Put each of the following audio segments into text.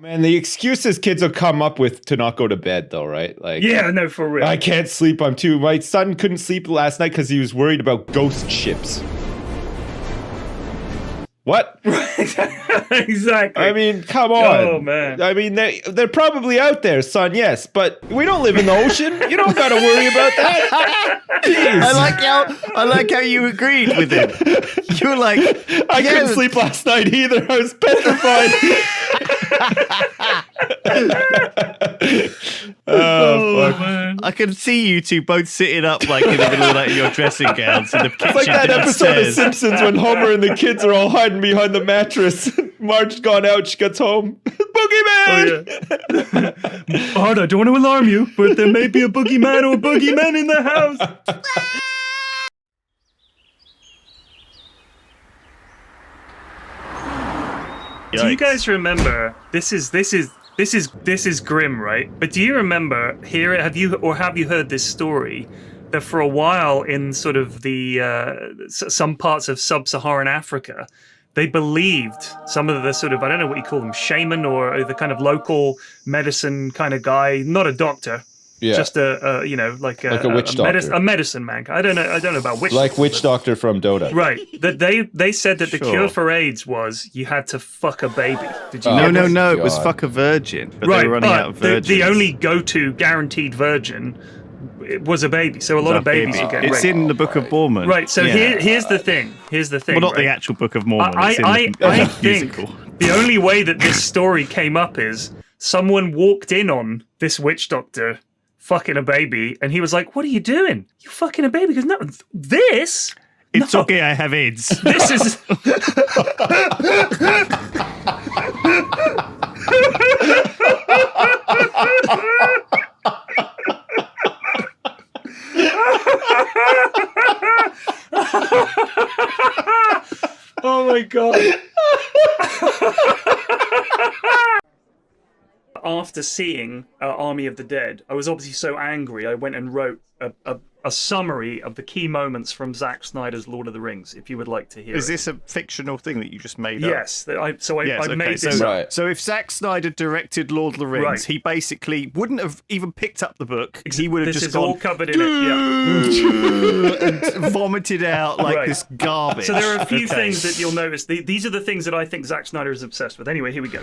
Man, the excuses kids will come up with to not go to bed, though, right? Like, yeah, no, for real. I can't sleep. My son couldn't sleep last night because he was worried about ghost ships. What? Exactly. I mean, come on. Oh, man. I mean, they're probably out there, son, yes, but we don't live in the ocean. You don't got to worry about that. Jeez. I like how you agreed with him. You were like, I couldn't sleep last night either. I was petrified. Oh, man. I can see you two both sitting up like in the middle of like, your dressing gowns in the kitchen. It's like that episode of downstairs. Simpsons when Homer and the kids are all hiding behind the mattress. Marge's gone out. She gets home. Boogeyman! Oh, yeah. Art, I don't want to alarm you, but there may be a boogeyman or boogeymen in the house. Do you guys remember? This is grim, right? But do you remember have you heard this story that for a while in sort of the some parts of sub-Saharan Africa, they believed some of the sort of, I don't know what you call them, shaman or the kind of local medicine kind of guy, not a doctor. Yeah. Just a like a witch doctor. a medicine man. I don't know about witch. Like Witch Doctor from Dota. Right. That they said that the Sure. cure for AIDS was you had to fuck a baby. Did you know? No, it was God. fuck a virgin. But Right, they were running but out of virgins. the only go-to guaranteed virgin was a baby. So a lot of babies Baby. would get It's raped. in the Book of Mormon. Right. So Yeah. here's the thing. Well, not right? the actual Book of Mormon. I it's in the think musical. the only way that this story came up is someone walked in on this witch doctor fucking a baby, and he was like, "What are you doing? You fucking a baby?" Because no, this. It's no, okay, I have AIDS. This is. Oh my god. After seeing Army of the Dead, I was obviously so angry, I went and wrote a summary of the key moments from Zack Snyder's Lord of the Rings, if you would like to hear Is it. this a fictional thing that you just made up? Yes. I Yes, made so, this up. Right. so if Zack Snyder directed Lord of the Rings, Right. he basically wouldn't have even picked up the book. He would have This just is gone all covered in it, yeah. and vomited out like Right. this garbage. So there are a few Okay. things that you'll notice. These are the things that I think Zack Snyder is obsessed with. Anyway, here we go.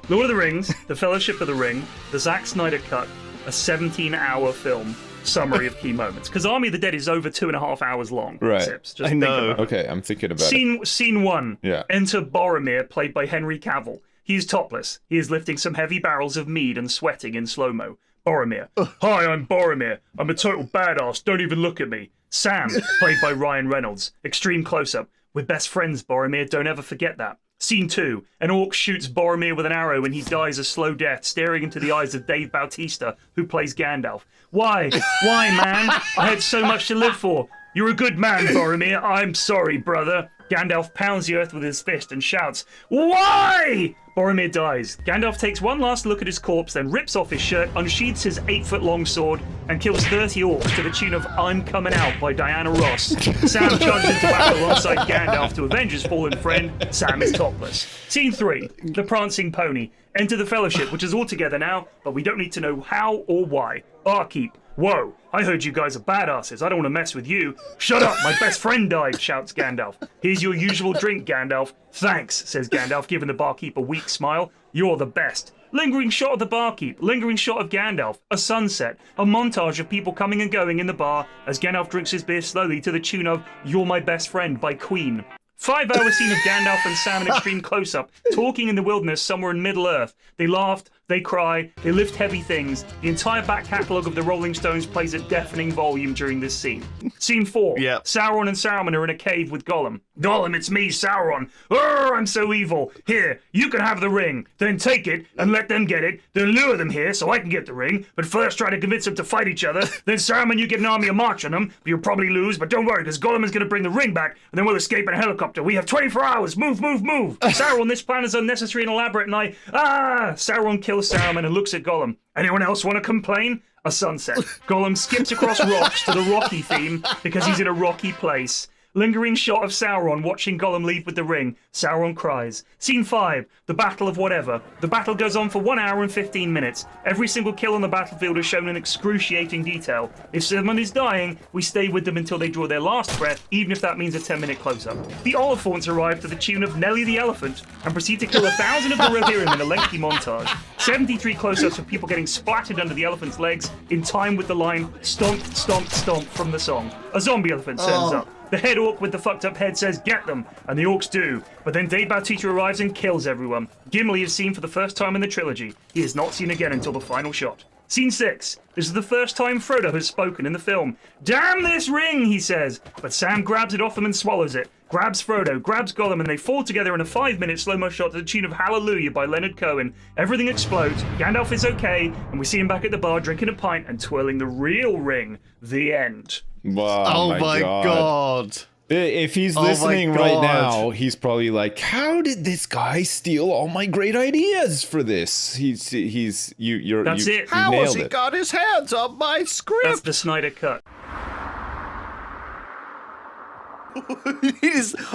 Lord of the Rings, The Fellowship of the Ring, the Zack Snyder cut, a 17-hour film summary of key moments. Because Army of the Dead is over 2.5 hours long. Right. Sips. Just I think know. about it. Okay, I'm thinking about it. Scene 1. Yeah. Enter Boromir, played by Henry Cavill. He is topless. He is lifting some heavy barrels of mead and sweating in slow-mo. Boromir. Hi, I'm Boromir. I'm a total badass. Don't even look at me. Sam, played by Ryan Reynolds. Extreme close-up. We're best friends, Boromir. Don't ever forget that. Scene 2. An orc shoots Boromir with an arrow and he dies a slow death, staring into the eyes of Dave Bautista, who plays Gandalf. Why? Why, man? I had so much to live for. You're a good man, Boromir. I'm sorry, brother. Gandalf pounds the earth with his fist and shouts, "Why?" Boromir dies. Gandalf takes one last look at his corpse, then rips off his shirt, unsheathes his 8-foot-long sword, and kills 30 orcs to the tune of I'm Coming Out by Diana Ross. Sam charges into battle alongside Gandalf to avenge his fallen friend. Sam is topless. Scene 3. The Prancing Pony. Enter the Fellowship, which is all together now, but we don't need to know how or why. Barkeep. Whoa, I heard you guys are badasses. I don't want to mess with you. Shut up, my best friend died, shouts Gandalf. Here's your usual drink, Gandalf. Thanks, says Gandalf, giving the barkeep a weak smile. You're the best. Lingering shot of the barkeep, lingering shot of Gandalf, a sunset, a montage of people coming and going in the bar as Gandalf drinks his beer slowly to the tune of You're My Best Friend by Queen. 5-hour scene of Gandalf and Sam in extreme close-up, talking in the wilderness somewhere in Middle-earth. They laughed, they cry, they lift heavy things. The entire back catalogue of the Rolling Stones plays at deafening volume during this scene. Scene 4. Yep. Sauron and Saruman are in a cave with Gollum. Gollum, it's me, Sauron. Urgh, I'm so evil. Here, you can have the ring. Then take it and let them get it. Then lure them here so I can get the ring. But first try to convince them to fight each other. Then Saruman, you get an army of march on them. But you'll probably lose, but don't worry, because Gollum is going to bring the ring back, and then we'll escape in a helicopter. We have 24 hours. Move, move, move. Sauron, this plan is unnecessary and elaborate, and Sauron kills Saruman and looks at Gollum. Anyone else want to complain? A sunset. Gollum skips across rocks to the Rocky theme because he's in a rocky place. Lingering shot of Sauron watching Gollum leave with the ring. Sauron cries. Scene 5. The Battle of Whatever. The battle goes on for 1 hour and 15 minutes. Every single kill on the battlefield is shown in excruciating detail. If someone is dying, we stay with them until they draw their last breath, even if that means a 10-minute close-up. The Oliphants arrive to the tune of Nelly the Elephant and proceed to kill 1,000 of the Rohirrim in a lengthy montage. 73 close-ups of people getting splattered under the elephant's legs in time with the line "Stomp, stomp, stomp" from the song. A zombie elephant turns up. The head orc with the fucked up head says, "Get them," and the orcs do. But then Dave Bautista arrives and kills everyone. Gimli is seen for the first time in the trilogy. He is not seen again until the final shot. Scene 6. This is the first time Frodo has spoken in the film. "Damn this ring," he says. But Sam grabs it off him and swallows it. Grabs Frodo, grabs Gollum, and they fall together in a 5-minute slow-mo shot to the tune of Hallelujah by Leonard Cohen. Everything explodes, Gandalf is okay, and we see him back at the bar drinking a pint and twirling the real ring. The end. Oh my god. If he's listening right now, he's probably like, "How did this guy steal all my great ideas for this?" That's it. How has he it. got his hands on my script? That's the Snyder cut.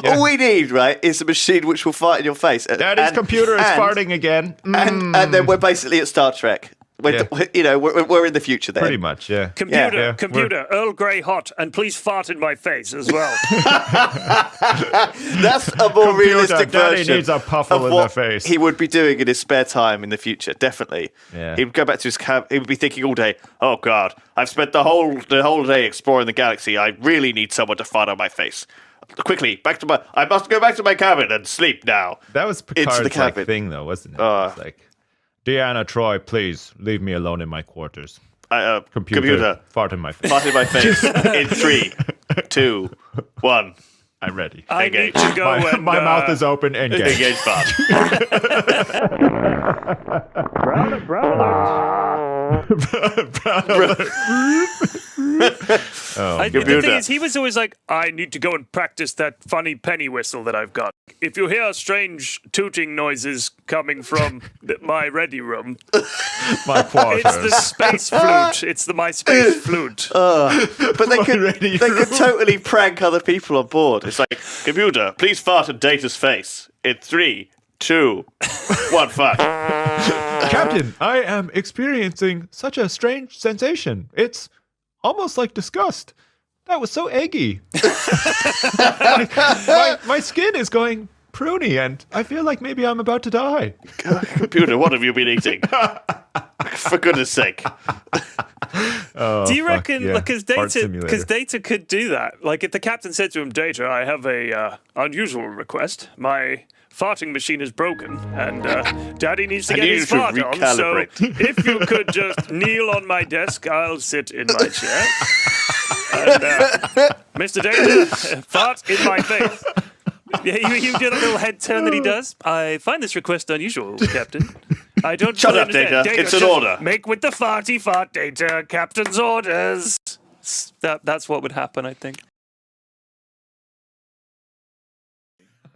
All we need, right, is a machine which will fart in your face. Daddy's computer is farting again. And then we're basically at Star Trek. We're in the future then. Pretty much, yeah. Computer, Earl Grey hot, and please fart in my face as well. That's a more realistic Daddy version needs a puffle of in what the face. he would be doing in his spare time in the future, definitely. Yeah. He would go back to his cab. He would be thinking all day, "Oh God, I've spent the whole day exploring the galaxy. I really need someone to fart on my face. Quickly, I must go back to my cabin and sleep now." That was Picard's thing, though, wasn't it? It was like, "Deanna Troi, please leave me alone in my quarters. Computer, fart in my face." Fart in my face in 3, 2, 1. I'm ready. I need to go My mouth is open. Engage. Engage fart. The thing is, he was always like, "I need to go and practice that funny penny whistle that I've got. If you hear strange tooting noises coming from my ready room, My quarters. it's the space flute. It's my space flute." But they could totally prank other people on board. It's like, "Computer, please fart in Data's face. In 3, 2, 1, fart." Captain, I am experiencing such a strange sensation. It's almost like disgust. That was so eggy. my skin is going pruny, and I feel like maybe I'm about to die. Computer, what have you been eating? For goodness sake. Do you reckon, because Fart simulator. Data could do that? Like, if the captain said to him, "Data, I have a unusual request. My farting machine is broken, and Daddy needs to get his fart on, so if you could just kneel on my desk, I'll sit in my chair. And, Mr. Data, fart in my face." Yeah, you do a little head turn that he does. "I find this request unusual, Captain. I don't Shut up, understand. Data. It's an order. Make with the farty fart, Data. Captain's orders." That's what would happen, I think.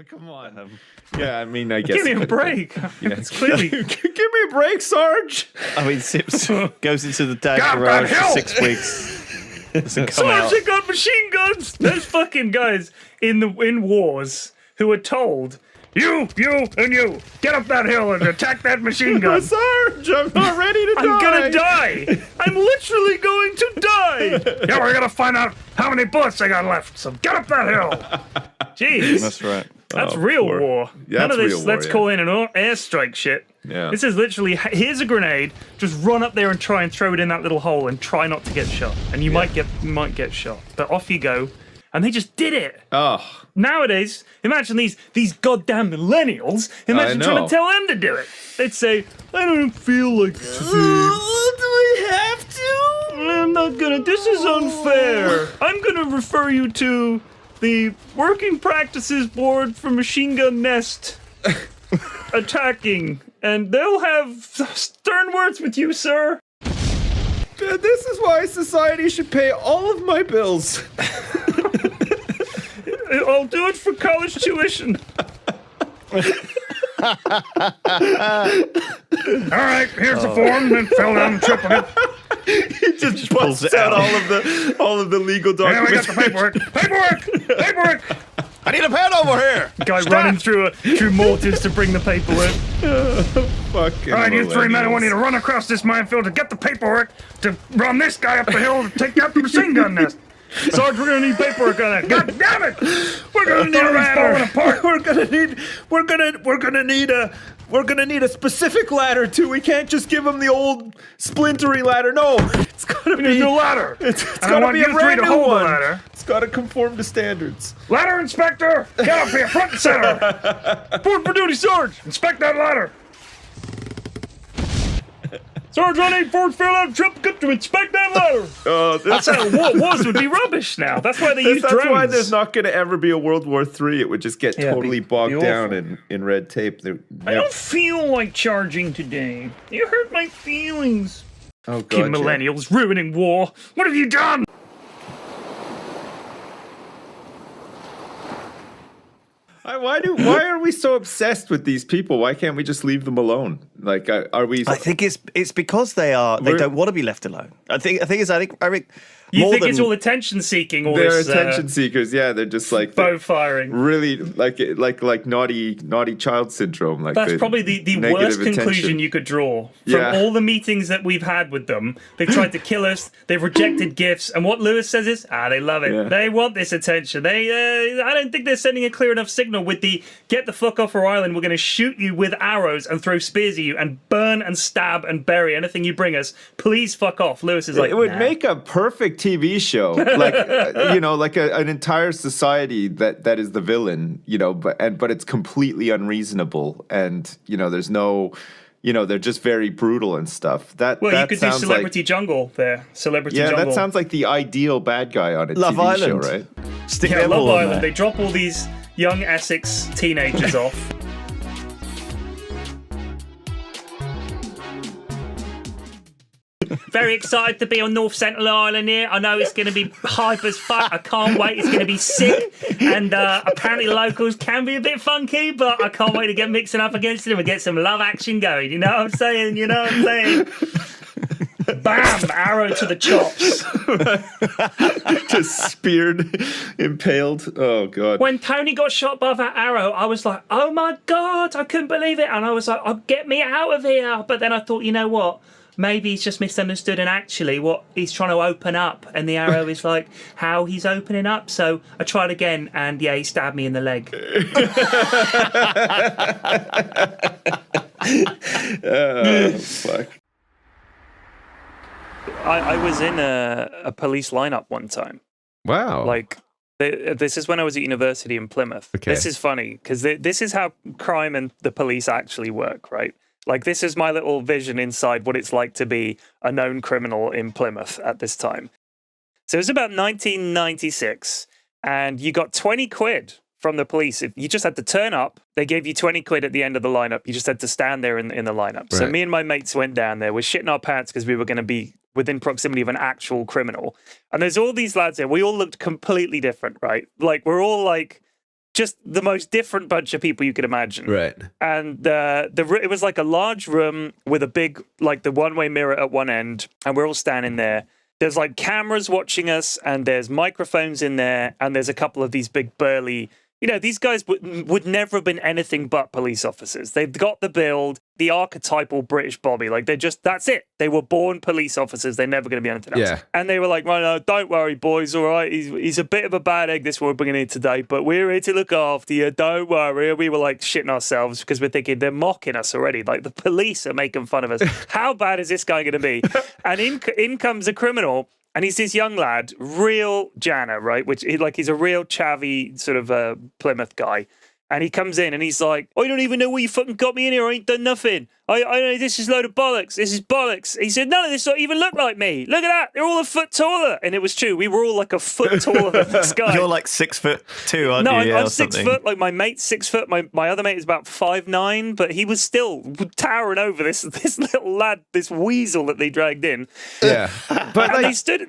Come on. Yeah, I mean, I guess. Give me a break. It's clearly. Give me a break, Sarge. I mean, Sips goes into the dad garage for 6 weeks. Doesn't come out. Sarge, they got machine guns. There's fucking guys in wars who are told, you, and you, get up that hill and attack that machine gun." Sarge, I'm not ready to die. I'm gonna die. I'm literally going to die. Yeah, we're gonna find out how many bullets I got left. So get up that hill. Jeez. That's right. That's real poor. war. Yeah, None of that's this, real war, let's yeah. call in an airstrike shit. Yeah. This is literally, here's a grenade, just run up there and try and throw it in that little hole and try not to get shot. And you might get shot. But off you go. And they just did it. Oh. Nowadays, imagine these goddamn millennials, imagine trying to tell them to do it. They'd say, "I don't feel like it today. Do we have to? I'm not gonna, this is unfair. I'm gonna refer you to the Working Practices Board for Machine Gun Nest attacking, and they'll have stern words with you, sir." This is why society should pay all of my bills. I'll do it for college tuition. All right, here's the form, and fell down and tripled it. He just pulls busts it out out. all of the legal Yeah, we got documents. the paperwork. I need a pen over here. Guy running through mortars to bring the paperwork. Fucking All right, you three men, I want you to millennials. run across this minefield to get the paperwork to run this guy up the hill to take out the machine gun nest. Sarge, we're gonna need paperwork on that. God damn it! We're gonna need a falling ladder. apart. We're gonna need a specific ladder too. We can't just give him the old splintery ladder. No, it's gotta We need a be new ladder. It's And I gotta want be you a three brand to new hold the one. ladder. It's gotta conform to standards. Ladder inspector, get up here, front and center. Report for duty, Sarge. Inspect that ladder. Sarge, I need Fort Fairlight Trip to inspect that ladder. That's how what was would be rubbish now. That's why they use That's drones. why there's not going to ever be a World War III. It would just get Yeah, totally be bogged down awful. in red tape. I don't feel like charging today. You hurt my feelings. Oh, You God. millennials ruining war. What have you done? Why are we so obsessed with these people? Why can't we just leave them alone? Like, are we? I think it's because they don't want to be left alone. I think You more think than it's all attention seeking? All They're this attention seekers. Yeah, they're just like bow firing. really like naughty child syndrome. Like That's probably the negative worst conclusion attention. you could draw from Yeah. all the meetings that we've had with them. They've tried to kill us. They've rejected gifts, and what Lewis says is, they love it. Yeah. They want this attention. I don't think they're sending a clear enough signal with the get the fuck off our island. We're going to shoot you with arrows and throw spears at you and burn and stab and bury anything you bring us. Please fuck off. Lewis is like, It would nah. make a perfect TV show, like like an entire society that is the villain, but it's completely unreasonable, and there's no, they're just very brutal and stuff. That Well, that you could do sounds Celebrity Jungle there. Celebrity like, Jungle. that sounds like the ideal bad guy on a Love TV Island. show, right? stick Yeah, them Love all on Island. there. They drop all these young Essex teenagers off. Very excited to be on North Sentinel Island here. I know it's going to be hype as fuck. I can't wait. It's going to be sick. And apparently locals can be a bit funky, but I can't wait to get mixing up against them and get some love action going. You know what I'm saying? Bam! Arrow to the chops. Just speared, impaled. Oh God. When Tony got shot by that arrow, I was like, oh my God, I couldn't believe it. And I was like, oh, get me out of here. But then I thought, you know what? Maybe he's just misunderstood, and actually what he's trying to open up, and the arrow is like how he's opening up. So I tried again, and yeah, he stabbed me in the leg. Fuck. I was in a police lineup one time. Wow. Like, this is when I was at university in Plymouth. Okay. This is funny because this is how crime and the police actually work, right? Like, this is my little vision inside what it's like to be a known criminal in Plymouth at this time. So it was about 1996, and you got 20 quid from the police. If you just had to turn up, they gave you 20 quid at the end of the lineup. You just had to stand there in the lineup. So Right. me and my mates went down there. We're shitting our pants because we were going to be within proximity of an actual criminal. And there's all these lads there. We all looked completely different, right? Like, we're all like just the most different bunch of people you could imagine. Right. And it was like a large room with a big, like the one-way mirror at one end, and we're all standing there. There's like cameras watching us, and there's microphones in there, and there's a couple of these big burly, these guys would never have been anything but police officers. They've got the build, the archetypal British Bobby. Like, that's it. They were born police officers. They're never going to be anything else. Yeah. And they were like, well, no, don't worry, boys. All right. He's a bit of a bad egg, this one we're bringing in today, but we're here to look after you. Don't worry. We were like shitting ourselves because we're thinking they're mocking us already. Like, the police are making fun of us. How bad is this guy going to be? And in comes a criminal. And he's this young lad, real Janner, right? He's a real chavvy sort of Plymouth guy. And he comes in and he's like, I don't even know why you fucking got me in here. I ain't done nothing. I know this is a load of bollocks. This is bollocks. He said, none of this don't even look like me. Look at that. They're all a foot taller. And it was true. We were all like a foot taller than this guy. You're like 6'2", aren't No, you? I'm or 6 something? foot. Like, my mate's 6 foot. My other mate is about 5'9", but he was still towering over this little lad, this weasel that they dragged in. Yeah. But And they stood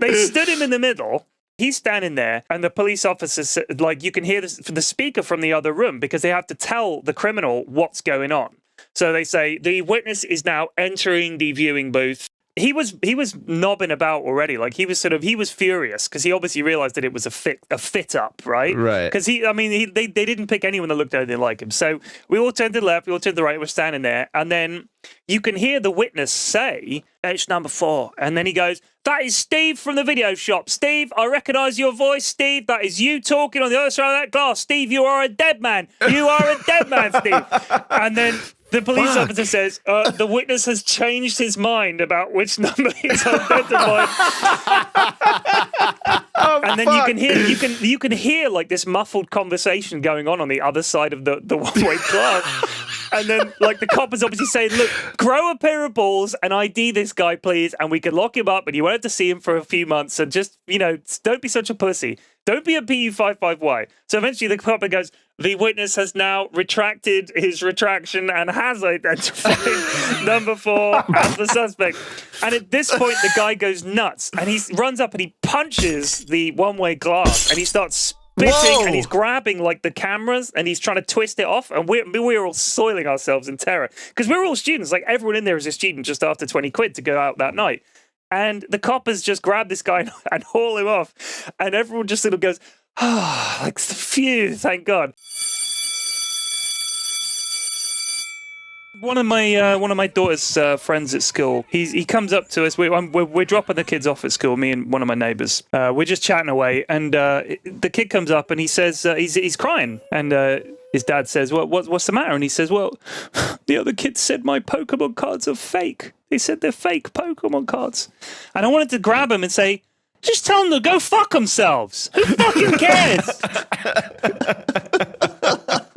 him in the middle. He's standing there, and the police officers, like, you can hear the speaker from the other room because they have to tell the criminal what's going on. So they say, the witness is now entering the viewing booth. he was knobbing about already. Like he was furious because he obviously realized that it was a fit up, right? Right. Because they didn't pick anyone that looked anything like him. So we all turned to the left, we all turned to the right. We're standing there, and then you can hear the witness say, "It's number 4," and then he goes, "That is Steve from the video shop. Steve, I recognise your voice. Steve, that is you talking on the other side of that glass. Steve, you are a dead man. You are a dead man, Steve." And then the police officer says, "The witness has changed his mind about which number he's identified." And then you can hear like this muffled conversation going on the other side of the one-way glass. And then, like, the cop is obviously saying, "Look, grow a pair of balls and ID this guy, please, and we can lock him up, and you won't have to see him for a few months, and just, don't be such a pussy. Don't be a PU55Y." So eventually the cop goes, "The witness has now retracted his retraction and has identified number 4 as the suspect." And at this point, the guy goes nuts, and he runs up and he punches the one-way glass, and he starts spitting, and he's grabbing like the cameras, and he's trying to twist it off, and we're all soiling ourselves in terror because we're all students. Like everyone in there is a student just after 20 quid to go out that night, and the cop has just grabbed this guy and haul him off, and everyone just sort of goes, "Oh, like phew, thank God." One of my daughter's friends at school, he comes up to us. We're dropping the kids off at school. Me and one of my neighbours. We're just chatting away, and the kid comes up and he says he's crying, and his dad says, "Well, what's the matter?" And he says, "Well, the other kids said my Pokemon cards are fake. They said they're fake Pokemon cards." And I wanted to grab him and say, "Just tell them to go fuck themselves. Who fucking cares?"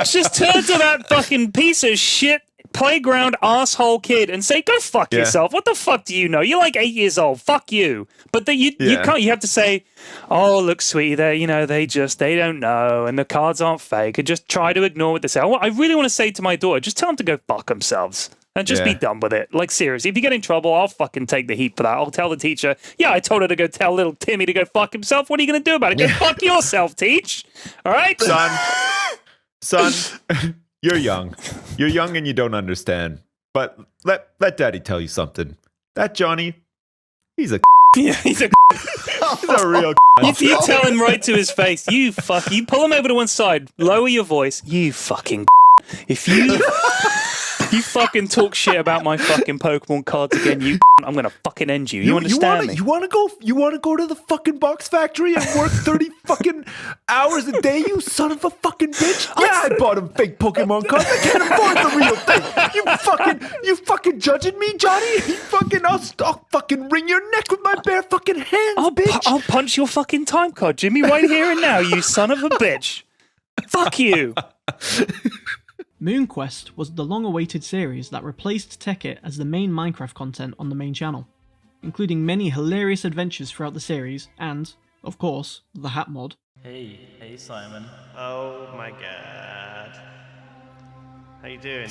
Just turn to that fucking piece of shit playground asshole kid and say, "Go fuck yourself. What the fuck do you know? You're like 8 years old. Fuck you." But you can't. You have to say, "Oh, look, sweetie, they don't know, and the cards aren't fake," and just try to ignore what they say. I really want to say to my daughter, just tell them to go fuck themselves and just be done with it. Like, seriously, if you get in trouble, I'll fucking take the heat for that. I'll tell the teacher, "Yeah, I told her to go tell little Timmy to go fuck himself. What are you going to do about it? Go fuck yourself, Teach. All right?" Son, you're young. You're young and you don't understand. But let Daddy tell you something. That Johnny, he's a Yeah, he's a real you tell him right to his face, you pull him over to one side, lower your voice, "You fucking if you fucking talk shit about my fucking Pokemon cards again, I'm gonna fucking end you. You understand me?" You wanna go to the fucking box factory and work 30 fucking hours a day, you son of a fucking bitch? Yeah, I bought him fake Pokemon cards. I can't afford the real thing. You fucking judging me, Johnny? I'll fucking wring your neck with my bare fucking hands, bitch. I'll punch your fucking time card, Jimmy, right here and now, you son of a bitch. Fuck you. MoonQuest was the long-awaited series that replaced Tekkit as the main Minecraft content on the main channel, including many hilarious adventures throughout the series and, of course, the hat mod. Hey Simon. Oh my god. How you doing?